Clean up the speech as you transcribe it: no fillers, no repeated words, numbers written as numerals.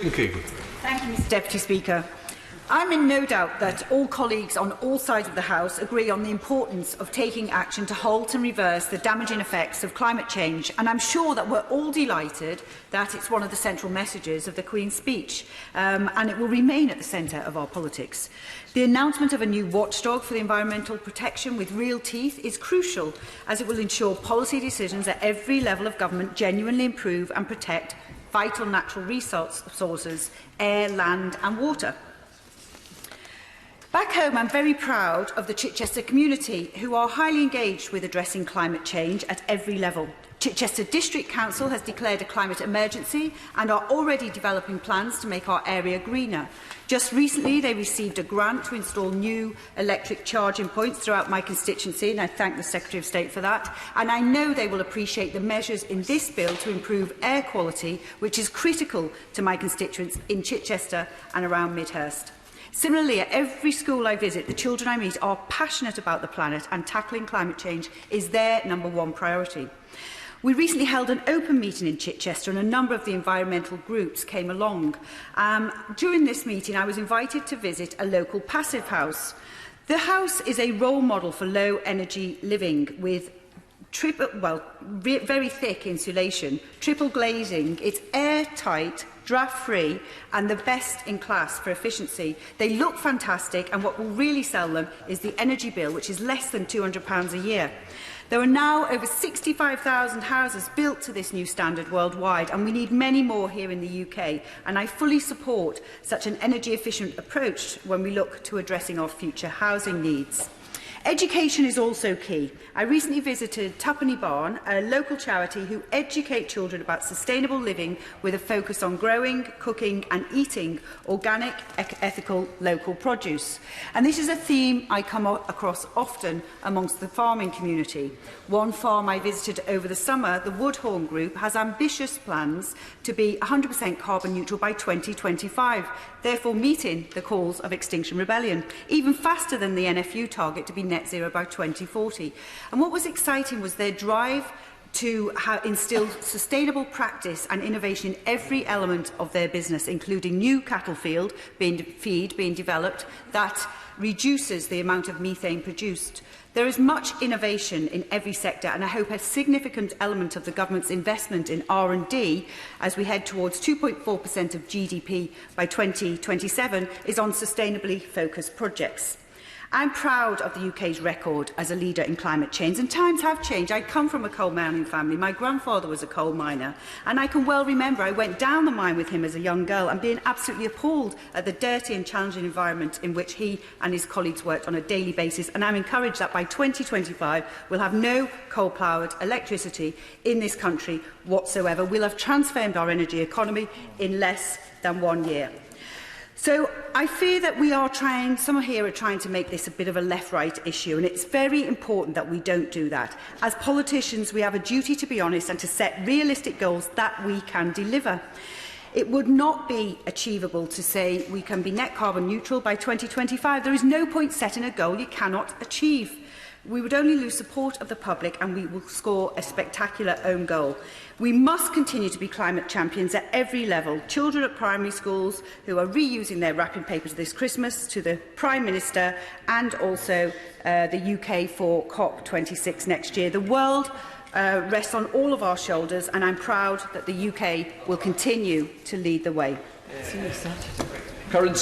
Thank you, Mr Deputy Speaker. I'm in no doubt that all colleagues on all sides of the House agree on the importance of taking action to halt and reverse the damaging effects of climate change, and I'm sure that we're all delighted that it's one of the central messages of the Queen's speech, and it will remain at the centre of our politics. The announcement of a new watchdog for the environmental protection with real teeth is crucial, as it will ensure policy decisions at every level of government genuinely improve and protect vital natural resources, air, land and water. Back home, I'm very proud of the Chichester community, who are highly engaged with addressing climate change at every level. Chichester District Council has declared a climate emergency and are already developing plans to make our area greener. Just recently, they received a grant to install new electric charging points throughout my constituency, and I thank the Secretary of State for that. And I know they will appreciate the measures in this bill to improve air quality, which is critical to my constituents in Chichester and around Midhurst. Similarly, at every school I visit, the children I meet are passionate about the planet, and tackling climate change is their #1 priority. We recently held an open meeting in Chichester, and a number of the environmental groups came along. During this meeting, I was invited to visit a local passive house. The house is a role model for low-energy living, with very thick insulation, triple glazing. It's airtight, draft-free and the best in class for efficiency. They look fantastic, and what will really sell them is the energy bill, which is less than £200 a year. There are now over 65,000 houses built to this new standard worldwide, and we need many more here in the UK, and I fully support such an energy-efficient approach when we look to addressing our future housing needs. Education is also key. I recently visited Tuppenny Barn, a local charity who educate children about sustainable living with a focus on growing, cooking and eating organic, ethical, local produce. And this is a theme I come across often amongst the farming community. One farm I visited over the summer, the Woodhorn Group, has ambitious plans to be 100% carbon neutral by 2025, therefore meeting the calls of Extinction Rebellion, even faster than the NFU target to be net zero by 2040. And what was exciting was their drive to instil sustainable practice and innovation in every element of their business, including new cattle feed being developed that reduces the amount of methane produced. There is much innovation in every sector, and I hope a significant element of the government's investment in R&D as we head towards 2.4% of GDP by 2027 is on sustainably focused projects. I'm proud of the UK's record as a leader in climate change, and times have changed. I come from a coal mining family. My grandfather was a coal miner, and I can well remember I went down the mine with him as a young girl and being absolutely appalled at the dirty and challenging environment in which he and his colleagues worked on a daily basis. And I'm encouraged that by 2025 we'll have no coal-powered electricity in this country whatsoever. We'll have transformed our energy economy in less than 1 year. So I fear that some here are trying to make this a bit of a left-right issue, and it's very important that we don't do that. As politicians, we have a duty to be honest and to set realistic goals that we can deliver. It would not be achievable to say we can be net carbon neutral by 2025. There is no point setting a goal you cannot achieve. We would only lose support of the public, and we will score a spectacular own goal. We must continue to be climate champions at every level. Children at primary schools who are reusing their wrapping papers this Christmas, to the Prime Minister, and also the UK for COP26 next year. The world rests on all of our shoulders, and I'm proud that the UK will continue to lead the way. Current